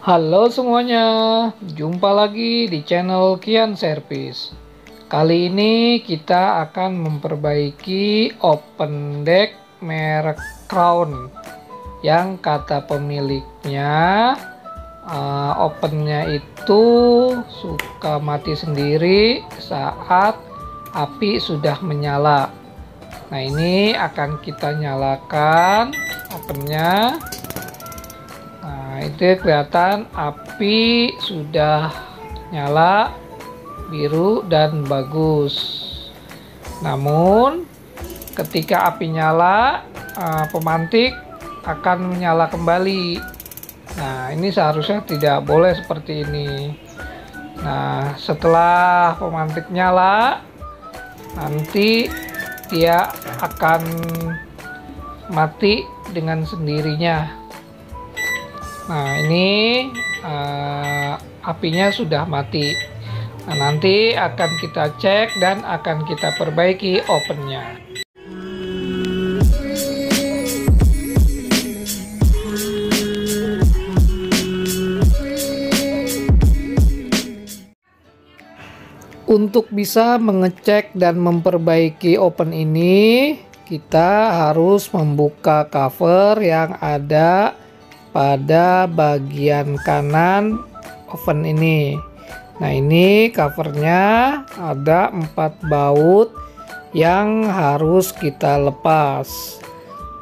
Halo semuanya, jumpa lagi di channel Kian Service. Kali ini kita akan memperbaiki open deck merek Crown yang kata pemiliknya opennya itu suka mati sendiri saat api sudah menyala. Nah, ini akan kita nyalakan opennya. Nah, itu kelihatan api sudah nyala biru dan bagus. Namun ketika api nyala, pemantik akan menyala kembali. Nah, ini seharusnya tidak boleh seperti ini. Nah, setelah pemantik nyala, nanti dia akan mati dengan sendirinya. Nah, ini apinya sudah mati. Nah, nanti akan kita cek dan akan kita perbaiki opennya. Untuk bisa mengecek dan memperbaiki open ini, kita harus membuka cover yang ada pada bagian kanan oven ini. Nah, ini covernya ada 4 baut yang harus kita lepas.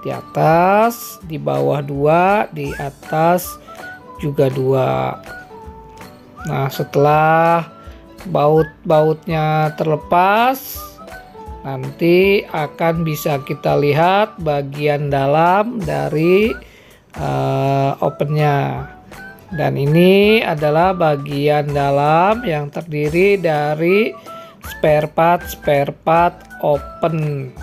Di atas, di bawah 2, di atas juga 2. Nah, setelah baut-bautnya terlepas, nanti akan bisa kita lihat bagian dalam dari opennya. Dan ini adalah bagian dalam yang terdiri dari spare part open.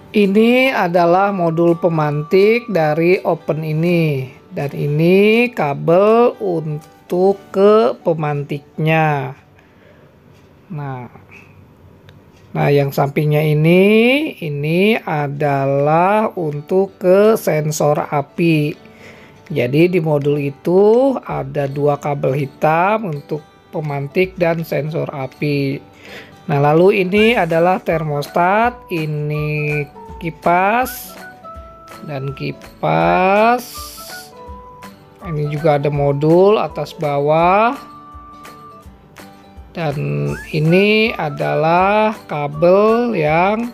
Ini adalah modul pemantik dari open ini, dan ini kabel untuk ke pemantiknya. Nah, yang sampingnya ini adalah untuk ke sensor api. Jadi di modul itu ada 2 kabel hitam untuk pemantik dan sensor api. Nah, lalu ini adalah termostat, ini kipas, dan kipas. Ini juga ada modul atas bawah. Dan ini adalah kabel yang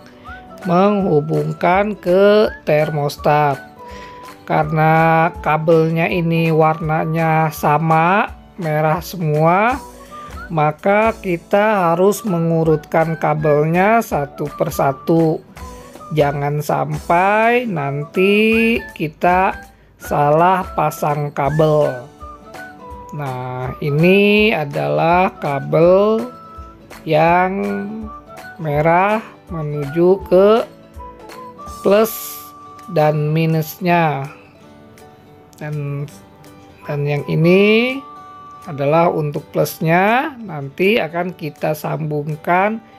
menghubungkan ke termostat. Karena kabelnya ini warnanya sama, merah semua, maka kita harus mengurutkan kabelnya satu persatu. Jangan sampai nanti kita salah pasang kabel. Nah, ini adalah kabel yang merah menuju ke plus dan minusnya. Dan yang ini adalah untuk plusnya, nanti akan kita sambungkan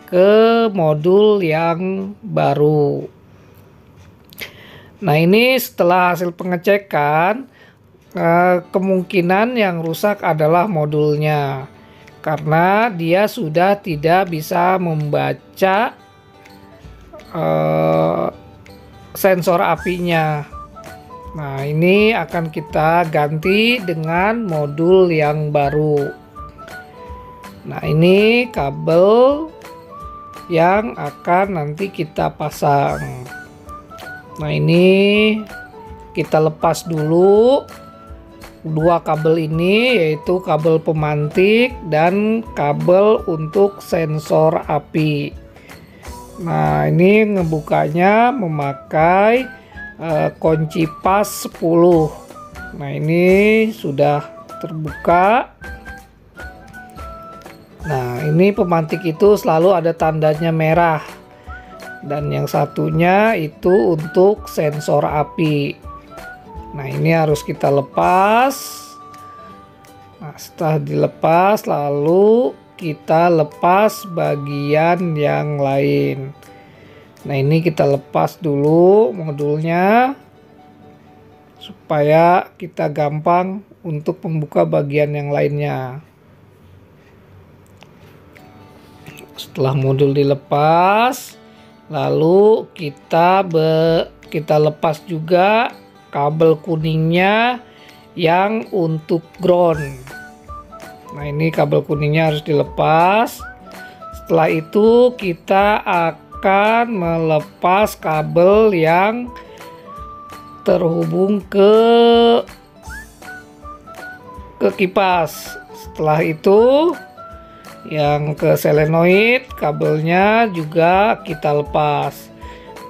ke modul yang baru. Nah, ini setelah hasil pengecekan, kemungkinan yang rusak adalah modulnya, karena dia sudah tidak bisa membaca sensor apinya. Nah, ini akan kita ganti dengan modul yang baru. Nah, ini kabel yang akan nanti kita pasang. Nah, ini kita lepas dulu 2 kabel ini, yaitu kabel pemantik dan kabel untuk sensor api. Nah, ini ngebukanya memakai kunci pas 10. Nah, ini sudah terbuka. Nah, ini pemantik itu selalu ada tandanya merah, dan yang satunya itu untuk sensor api. Nah, ini harus kita lepas. Nah, setelah dilepas, lalu kita lepas bagian yang lain. Nah, ini kita lepas dulu modulnya supaya kita gampang untuk membuka bagian yang lainnya. Setelah modul dilepas, lalu kita lepas juga kabel kuningnya yang untuk ground. Nah, ini kabel kuningnya harus dilepas. Setelah itu kita akan melepas kabel yang terhubung ke kipas. Setelah itu yang ke solenoid kabelnya juga kita lepas.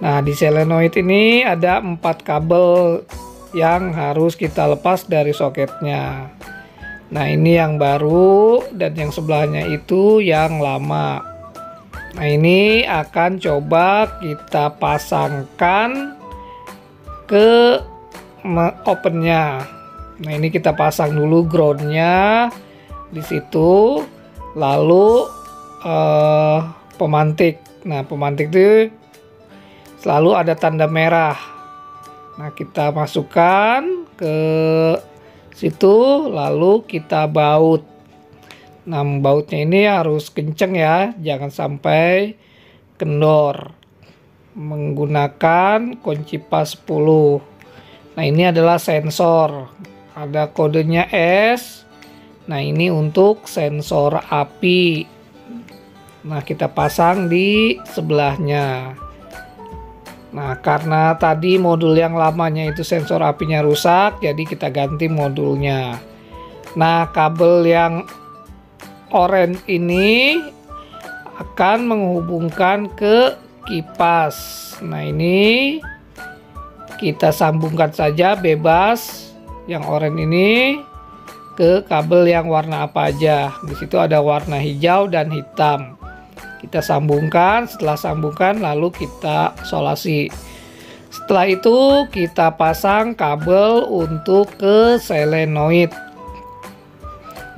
Nah, di solenoid ini ada 4 kabel yang harus kita lepas dari soketnya. Nah, ini yang baru dan yang sebelahnya itu yang lama. Nah, ini akan coba kita pasangkan ke opennya. Nah, ini kita pasang dulu groundnya di situ. Lalu pemantik. Nah, pemantik itu selalu ada tanda merah. Nah, kita masukkan ke situ, lalu kita baut. Nah, bautnya ini harus kenceng ya, jangan sampai kendor. Menggunakan kunci pas 10. Nah, ini adalah sensor. Ada kodenya S. Nah, ini untuk sensor api. Nah, kita pasang di sebelahnya. Nah, karena tadi modul yang lamanya itu sensor apinya rusak, jadi kita ganti modulnya. Nah, kabel yang oranye ini akan menghubungkan ke kipas. Nah, ini kita sambungkan saja bebas yang oranye ini ke kabel yang warna apa aja. Di situ ada warna hijau dan hitam. Kita sambungkan, setelah sambungkan lalu kita solasi. Setelah itu kita pasang kabel untuk ke solenoid.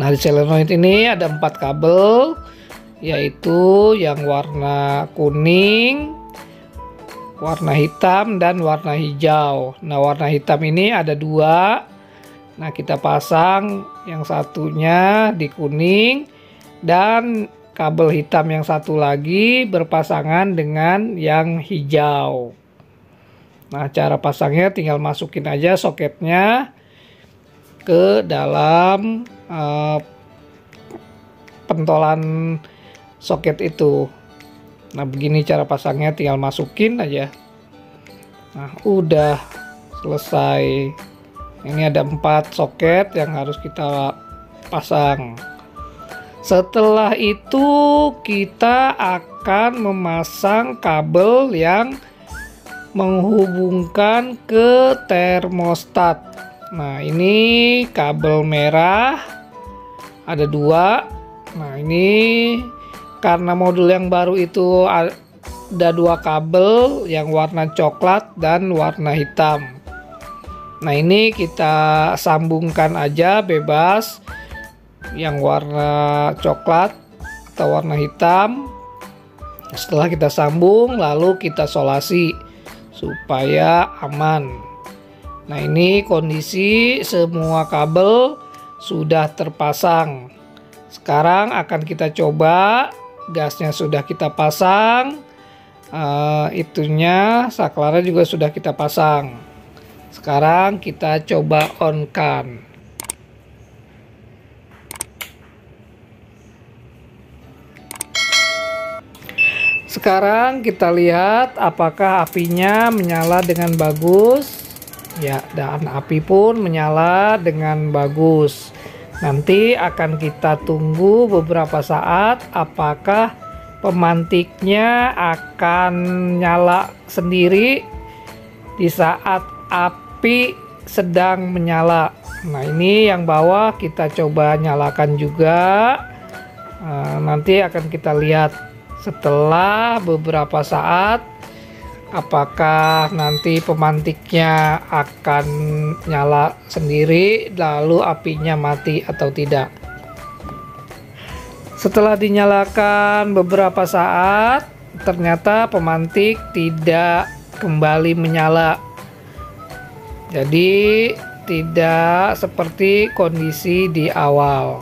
Nah, di solenoid ini ada 4 kabel, yaitu yang warna kuning, warna hitam, dan warna hijau. Nah, warna hitam ini ada 2. Nah, kita pasang yang satunya di kuning dan kabel hitam yang satu lagi berpasangan dengan yang hijau. Nah, cara pasangnya tinggal masukin aja soketnya ke dalam pentolan soket itu. Nah, begini cara pasangnya, tinggal masukin aja. Nah, udah selesai. Ini ada 4 soket yang harus kita pasang. Setelah itu kita akan memasang kabel yang menghubungkan ke termostat. Nah, ini kabel merah ada 2. Nah, ini karena modul yang baru itu ada 2 kabel yang warna coklat dan warna hitam. Nah, ini kita sambungkan aja bebas yang warna coklat atau warna hitam. Setelah kita sambung lalu kita solasi supaya aman. Nah, ini kondisi semua kabel sudah terpasang. Sekarang akan kita coba, gasnya sudah kita pasang, itunya saklarnya juga sudah kita pasang. Sekarang kita coba on-kan. Sekarang kita lihat apakah apinya menyala dengan bagus. Ya, dan api pun menyala dengan bagus. Nanti akan kita tunggu beberapa saat apakah pemantiknya akan nyala sendiri di saat api sedang menyala. Nah, ini yang bawah kita coba nyalakan juga. Nanti akan kita lihat setelah beberapa saat apakah nanti pemantiknya akan nyala sendiri lalu apinya mati atau tidak. Setelah dinyalakan beberapa saat, ternyata pemantik tidak kembali menyala. Jadi tidak seperti kondisi di awal.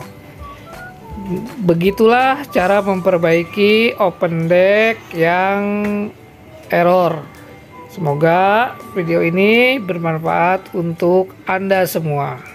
Begitulah cara memperbaiki Open Deck yang error. Semoga video ini bermanfaat untuk Anda semua.